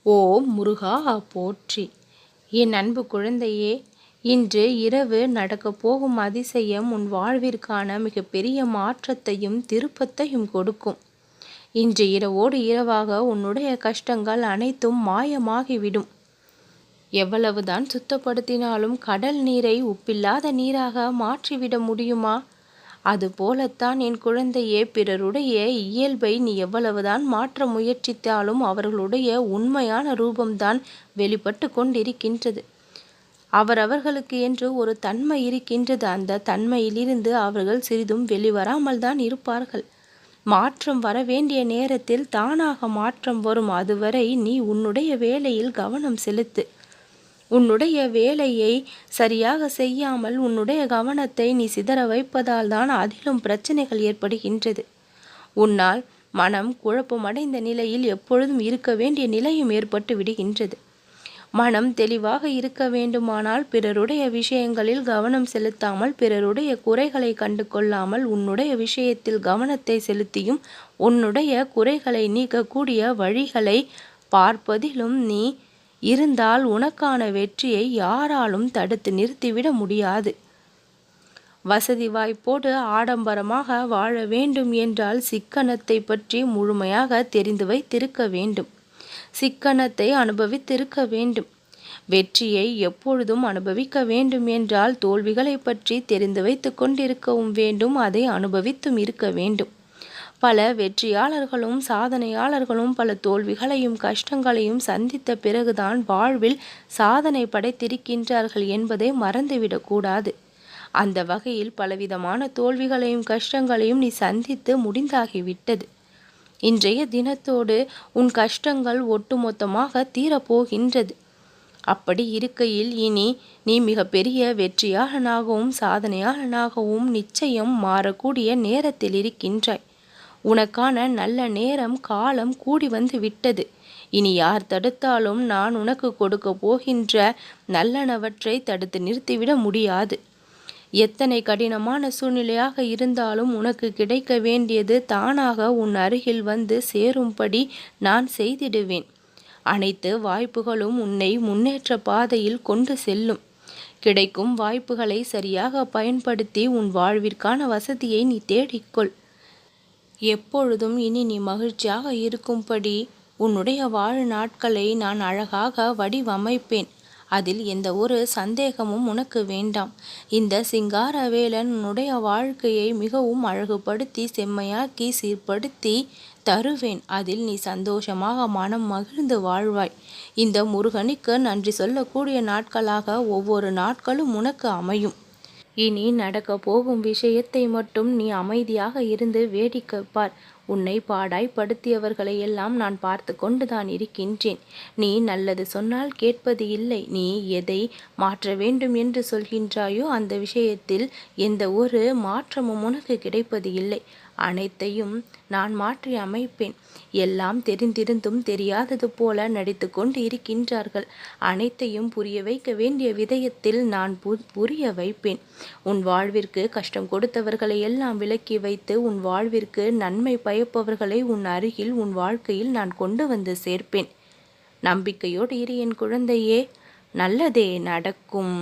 ஓம் முருகா போற்றி. என் அன்பு குழந்தையே, இன்று இரவு நடக்கப் போகும் அதிசயம் உன் வாழ்விற்கான மிகப்பெரிய மாற்றத்தையும் திருப்பத்தையும் கொடுக்கும். இன்று இரவோடு இரவாக உன்னுடைய கஷ்டங்கள் அனைத்தும் மாயமாகிவிடும். எவ்வளவுதான் சுத்தப்படுத்தினாலும் கடல் நீரை உப்பில்லாத நீராக மாற்றிவிட முடியுமா? அதுபோலத்தான் என் குழந்தையே, பிறருடைய இயல்பை நீ எவ்வளவுதான் மாற்ற முயற்சித்தாலும் அவர்களுடைய உண்மையான ரூபம்தான் வெளிப்பட்டு கொண்டிருக்கின்றது. அவரவர்களுக்கு என்று ஒரு தன்மை இருக்கின்றது. அந்த தன்மையிலிருந்து அவர்கள் சிறிதும் வெளிவராமல் தான் இருப்பார்கள். மாற்றம் வர வேண்டிய நேரத்தில் தானாக மாற்றம் வரும். அதுவரை நீ உன்னுடைய வேலையில் கவனம் செலுத்து. உன்னுடைய வேலையை சரியாக செய்யாமல் உன்னுடைய கவனத்தை நீ சிதற வைப்பதால் தான் அதிலும் பிரச்சனைகள் ஏற்படுகின்றது. உன்னால் மனம் குழப்பமடைந்த நிலையில் எப்பொழுதும் இருக்க வேண்டிய நிலையும் ஏற்பட்டு விடுகின்றது. மனம் தெளிவாக இருக்க வேண்டுமானால் பிறருடைய விஷயங்களில் கவனம் செலுத்தாமல், பிறருடைய குறைகளை கண்டு கொள்ளாமல் உன்னுடைய விஷயத்தில் கவனத்தை செலுத்தியும் உன்னுடைய குறைகளை நீக்கக்கூடிய வழிகளை பார்ப்பதிலும் நீ இருந்தால் உனக்கான வெற்றியை யாராலும் தடுத்து நிறுத்திவிட முடியாது. வசதி வாய்ப்போடு ஆடம்பரமாக வாழ வேண்டும் என்றால் சிக்கனத்தை பற்றி முழுமையாக தெரிந்து வைத்திருக்க வேண்டும். சிக்கனத்தை அனுபவித்திருக்க வேண்டும். வெற்றியை எப்பொழுதும் அனுபவிக்க வேண்டும் என்றால் தோல்விகளை பற்றி தெரிந்து வைத்து கொண்டிருக்கவும் வேண்டும். அதை அனுபவித்தும் இருக்க வேண்டும். பல வெற்றியாளர்களும் சாதனையாளர்களும் பல தோல்விகளையும் கஷ்டங்களையும் சந்தித்த பிறகுதான் வாழ்வில் சாதனை படைத்திருக்கின்றார்கள் என்பதை மறந்துவிடக்கூடாது. அந்த வகையில் பலவிதமான தோல்விகளையும் கஷ்டங்களையும் நீ சந்தித்து முடிந்தாகிவிட்டது. இன்றைய தினத்தோடு உன் கஷ்டங்கள் ஒட்டுமொத்தமாக தீரப்போகின்றது. அப்படி இருக்கையில் இனி நீ மிகப்பெரிய வெற்றியாளனாகவும் சாதனையாளனாகவும் நிச்சயம் மாறக்கூடிய நேரத்தில் இருக்கின்றாய். உனக்கான நல்ல நேரம் காலம் கூடி வந்து விட்டது. இனி யார் தடுத்தாலும் நான் உனக்கு கொடுக்க போகின்ற நல்லனவற்றை தடுத்து நிறுத்திவிட முடியாது. எத்தனை கடினமான சூழ்நிலையாக இருந்தாலும் உனக்கு கிடைக்க வேண்டியது தானாக உன் அருகில் வந்து சேரும்படி நான் செய்திடுவேன். அனைத்து வாய்ப்புகளும் உன்னை முன்னேற்ற பாதையில் கொண்டு செல்லும். கிடைக்கும் வாய்ப்புகளை சரியாக பயன்படுத்தி உன் வாழ்விற்கான வசதியை நீ தேடிக்கொள். எப்பொழுதும் இனி நீ மகிழ்ச்சியாக இருக்கும்படி உன்னுடைய வாழ்நாட்களை நான் அழகாக வடிவமைப்பேன். அதில் எந்த ஒரு சந்தேகமும் உனக்கு வேண்டாம். இந்த சிங்காரவேலன் உன்னுடைய வாழ்க்கையை மிகவும் அழகுபடுத்தி செம்மையாக்கி சீர்படுத்தி தருவேன். அதில் நீ சந்தோஷமாக மனம் மகிழ்ந்து வாழ்வாய். இந்த முருகனுக்கு நன்றி சொல்லக்கூடிய நாட்களாக ஒவ்வொரு நாட்களும் உனக்கு அமையும். இனி நடக்க போகும் விஷயத்தை மட்டும் நீ அமைதியாக இருந்து வேடிக்கை பார். உன்னை பாடாய்படுத்தியவர்களை எல்லாம் நான் பார்த்து கொண்டுதான் இருக்கின்றேன். நீ நல்லது சொன்னால் கேட்பது இல்லை. நீ எதை மாற்ற வேண்டும் என்று சொல்கின்றாயோ அந்த விஷயத்தில் எந்த ஒரு மாற்றமும் உனக்கு கிடைப்பது இல்லை. அனைத்தையும் நான் மாற்றி அமைப்பேன். எல்லாம் தெரிந்திருந்தும் தெரியாதது போல நடித்து கொண்டு இருக்கின்றார்கள். அனைத்தையும் புரிய வைக்க வேண்டிய விதயத்தில் நான் புரிய வைப்பேன். உன் வாழ்விற்கு கஷ்டம் கொடுத்தவர்களை எல்லாம் விலக்கி வைத்து உன் வாழ்விற்கு நன்மை பயப்பவர்களை உன் அருகில் உன் வாழ்க்கையில் நான் கொண்டு வந்து சேர்ப்பேன். நம்பிக்கையோடு இரு என் குழந்தையே, நல்லதே நடக்கும்.